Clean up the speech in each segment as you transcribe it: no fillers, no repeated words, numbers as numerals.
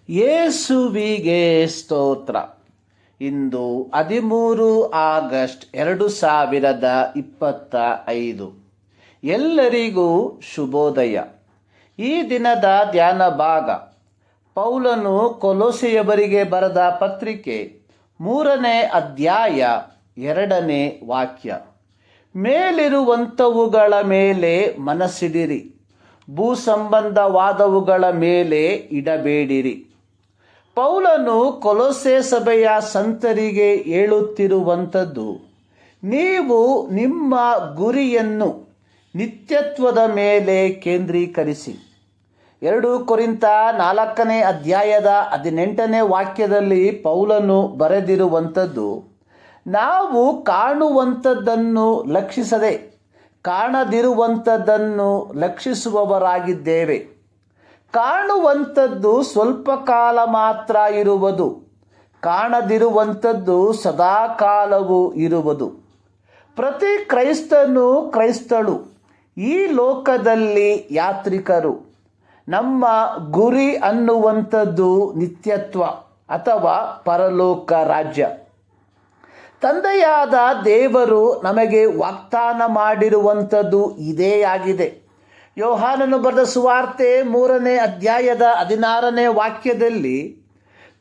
ಯೇಸುವಿಗೆ ಸ್ತೋತ್ರ. ಇಂದು 13 ಆಗಸ್ಟ್ 2025. ಎಲ್ಲರಿಗೂ ಶುಭೋದಯ. ಈ ದಿನದ ಧ್ಯಾನ ಭಾಗ ಪೌಲನು ಕೊಲೊಸೆಯವರಿಗೆ ಬರೆದ ಪತ್ರಿಕೆ 3ನೇ ಅಧ್ಯಾಯ 2ನೇ ವಾಕ್ಯ. ಮೇಲಿರುವಂಥವುಗಳ ಮೇಲೆ ಮನಸ್ಸಿಡಿರಿ, ಭೂ ಸಂಬಂಧವಾದವುಗಳ ಮೇಲೆ ಇಡಬೇಡಿರಿ. ಪೌಲನು ಕೊಲೊಸೆ ಸಭೆಯ ಸಂತರಿಗೆ ಹೇಳುತ್ತಿರುವಂಥದ್ದು, ನೀವು ನಿಮ್ಮ ಗುರಿಯನ್ನು ನಿತ್ಯತ್ವದ ಮೇಲೆ ಕೇಂದ್ರೀಕರಿಸಿ. 2 ಕೊರಿಂಥ 4ನೇ ಅಧ್ಯಾಯದ 18ನೇ ವಾಕ್ಯದಲ್ಲಿ ಪೌಲನು ಬರೆದಿರುವಂಥದ್ದು, ನಾವು ಕಾಣುವಂಥದ್ದನ್ನು ಲಕ್ಷಿಸದೆ ಕಾಣದಿರುವಂಥದ್ದನ್ನು ಲಕ್ಷಿಸುವವರಾಗಿದ್ದೇವೆ. ಕಾಣುವಂಥದ್ದು ಸ್ವಲ್ಪ ಕಾಲ ಮಾತ್ರ ಇರುವುದು, ಕಾಣದಿರುವಂಥದ್ದು ಸದಾಕಾಲವೂ ಇರುವುದು. ಪ್ರತಿ ಕ್ರೈಸ್ತಳು ಈ ಲೋಕದಲ್ಲಿ ಯಾತ್ರಿಕರು. ನಮ್ಮ ಗುರಿ ಅನ್ನುವಂಥದ್ದು ನಿತ್ಯತ್ವ ಅಥವಾ ಪರಲೋಕ ರಾಜ್ಯ. ತಂದೆಯಾದ ದೇವರು ನಮಗೆ ವಾಗ್ದಾನ ಮಾಡಿರುವಂಥದ್ದು ಇದೇ ಆಗಿದೆ. ಯೋಹಾನನು ಬರೆದ ಸುವಾರ್ತೆ 3ನೇ ಅಧ್ಯಾಯದ 16ನೇ ವಾಕ್ಯದಲ್ಲಿ,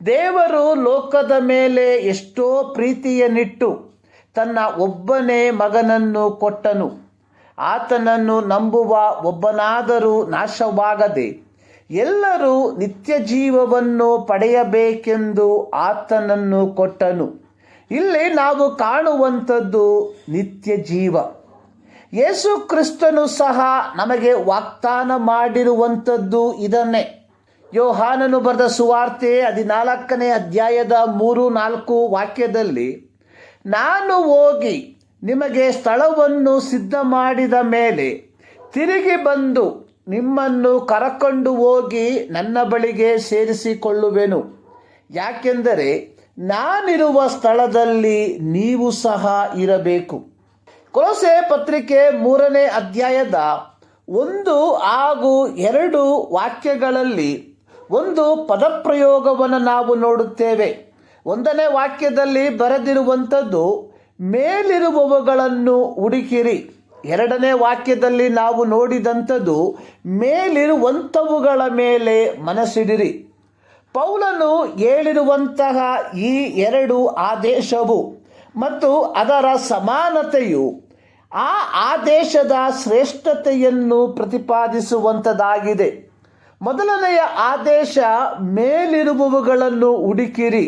ದೇವರು ಲೋಕದ ಮೇಲೆ ಎಷ್ಟೋ ಪ್ರೀತಿಯನ್ನಿಟ್ಟು ತನ್ನ ಒಬ್ಬನೇ ಮಗನನ್ನು ಕೊಟ್ಟನು, ಆತನನ್ನು ನಂಬುವ ಒಬ್ಬನಾದರೂ ನಾಶವಾಗದೆ ಎಲ್ಲರೂ ನಿತ್ಯ ಜೀವವನ್ನು ಪಡೆಯಬೇಕೆಂದು ಆತನನ್ನು ಕೊಟ್ಟನು. ಇಲ್ಲಿ ನಾವು ಕಾಣುವಂಥದ್ದು ನಿತ್ಯ ಜೀವ. ಯೇಸು ಕ್ರಿಸ್ತನು ಸಹ ನಮಗೆ ವಾಗ್ದಾನ ಮಾಡಿರುವಂಥದ್ದು ಇದನ್ನೇ. ಯೋಹಾನನು ಬರೆದ ಸುವಾರ್ತೆ 14ನೇ ಅಧ್ಯಾಯದ 3-4 ವಾಕ್ಯದಲ್ಲಿ, ನಾನು ಹೋಗಿ ನಿಮಗೆ ಸ್ಥಳವನ್ನು ಸಿದ್ಧ ಮಾಡಿದ ಮೇಲೆ ತಿರುಗಿ ಬಂದು ನಿಮ್ಮನ್ನು ಕರಕೊಂಡು ಹೋಗಿ ನನ್ನ ಬಳಿಗೆ ಸೇರಿಸಿಕೊಳ್ಳುವೆನು, ಯಾಕೆಂದರೆ ನಾನಿರುವ ಸ್ಥಳದಲ್ಲಿ ನೀವು ಸಹ ಇರಬೇಕು. ಕೊಲೊಸೆ ಪತ್ರಿಕೆ 3ನೇ ಅಧ್ಯಾಯದ 1 ಹಾಗೂ 2 ವಾಕ್ಯಗಳಲ್ಲಿ ಒಂದು ಪದಪ್ರಯೋಗವನ್ನು ನಾವು ನೋಡುತ್ತೇವೆ. 1ನೇ ವಾಕ್ಯದಲ್ಲಿ ಬರೆದಿರುವಂಥದ್ದು, ಮೇಲಿರುವವುಗಳನ್ನು ಹುಡುಕಿರಿ. 2ನೇ ವಾಕ್ಯದಲ್ಲಿ ನಾವು ನೋಡಿದಂಥದ್ದು, ಮೇಲಿರುವಂಥವುಗಳ ಮೇಲೆ ಮನಸ್ಸಿಡಿರಿ. ಪೌಲನು ಹೇಳಿರುವಂತಹ ಈ 2 ಆದೇಶವು ಮತ್ತು ಅದರ ಸಮಾನತೆಯು ಆ ಆದೇಶದ ಶ್ರೇಷ್ಠತೆಯನ್ನು ಪ್ರತಿಪಾದಿಸುವಂಥದ್ದಾಗಿದೆ. ಮೊದಲನೆಯ ಆದೇಶ ಮೇಲಿರುವವುಗಳನ್ನು ಹುಡುಕಿರಿ.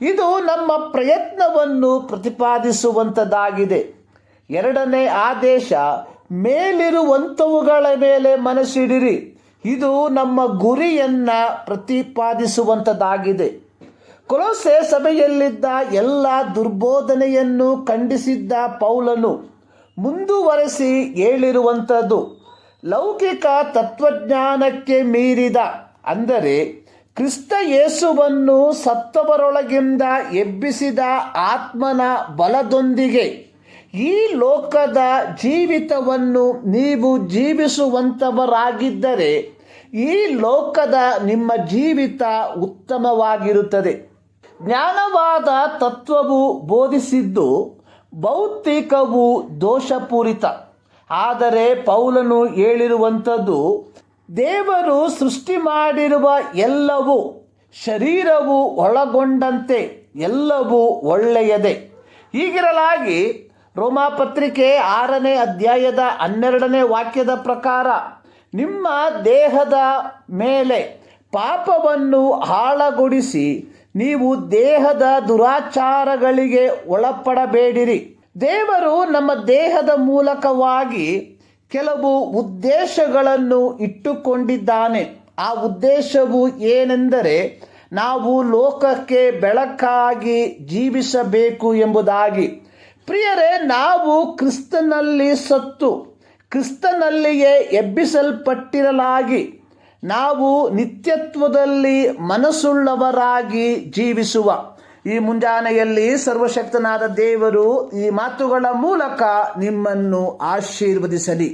ಇದು ನಮ್ಮ ಪ್ರಯತ್ನವನ್ನು ಪ್ರತಿಪಾದಿಸುವಂಥದ್ದಾಗಿದೆ. 2ನೇ ಆದೇಶ ಮೇಲಿರುವಂಥವುಗಳ ಮೇಲೆ ಮನಸ್ಸಿಡಿರಿ. ಇದು ನಮ್ಮ ಗುರಿಯನ್ನು ಪ್ರತಿಪಾದಿಸುವಂಥದ್ದಾಗಿದೆ. ಕೊಲೊಸೆ ಸಭೆಯಲ್ಲಿದ್ದ ಎಲ್ಲ ದುರ್ಬೋಧನೆಯನ್ನು ಖಂಡಿಸಿದ್ದ ಪೌಲನು ಮುಂದುವರೆಸಿ ಹೇಳಿರುವಂಥದ್ದು, ಲೌಕಿಕ ತತ್ವಜ್ಞಾನಕ್ಕೆ ಮೀರಿದ, ಅಂದರೆ ಕ್ರಿಸ್ತ ಯೇಸುವನ್ನು ಸತ್ತವರೊಳಗಿಂದ ಎಬ್ಬಿಸಿದ ಆತ್ಮನ ಬಲದೊಂದಿಗೆ ಈ ಲೋಕದ ಜೀವಿತವನ್ನು ನೀವು ಜೀವಿಸುವಂಥವರಾಗಿದ್ದರೆ ಈ ಲೋಕದ ನಿಮ್ಮ ಜೀವಿತ ಉತ್ತಮವಾಗಿರುತ್ತದೆ. ಜ್ಞಾನವಾದ ತತ್ವವು ಬೋಧಿಸಿದ್ದು ಭೌತಿಕವು ದೋಷಪೂರಿತ. ಆದರೆ ಪೌಲನು ಹೇಳಿರುವಂಥದ್ದು, ದೇವರು ಸೃಷ್ಟಿ ಮಾಡಿರುವ ಎಲ್ಲವೂ, ಶರೀರವು ಒಳಗೊಂಡಂತೆ ಎಲ್ಲವೂ ಒಳ್ಳೆಯದೇ. ಹೀಗಿರಲಾಗಿ ರೋಮಾಪತ್ರಿಕೆ 6ನೇ ಅಧ್ಯಾಯದ 12ನೇ ವಾಕ್ಯದ ಪ್ರಕಾರ, ನಿಮ್ಮ ದೇಹದ ಮೇಲೆ ಪಾಪವನ್ನು ಹಾಳಗೊಳಿಸಿ ನೀವು ದೇಹದ ದುರಾಚಾರಗಳಿಗೆ ಒಳಪಡಬೇಡಿರಿ. ದೇವರು ನಮ್ಮ ದೇಹದ ಮೂಲಕವಾಗಿ ಕೆಲವು ಉದ್ದೇಶಗಳನ್ನು ಇಟ್ಟುಕೊಂಡಿದ್ದಾನೆ. ಆ ಉದ್ದೇಶವು ಏನೆಂದರೆ, ನಾವು ಲೋಕಕ್ಕೆ ಬೆಳಕಾಗಿ ಜೀವಿಸಬೇಕು ಎಂಬುದಾಗಿ. ಪ್ರಿಯರೇ, ನಾವು ಕ್ರಿಸ್ತನಲ್ಲಿ ಸತ್ತು ಕ್ರಿಸ್ತನಲ್ಲಿಯೇ ಎಬ್ಬಿಸಲ್ಪಟ್ಟಿರಲಾಗಿ ನಾವು ನಿತ್ಯತ್ವದಲ್ಲಿ ಮನಸ್ಸುಳ್ಳವರಾಗಿ ಜೀವಿಸುವ ಈ ಮುಂಜಾನೆಯಲ್ಲಿ ಸರ್ವಶಕ್ತನಾದ ದೇವರು ಈ ಮಾತುಗಳ ಮೂಲಕ ನಿಮ್ಮನ್ನು ಆಶೀರ್ವದಿಸಲಿ.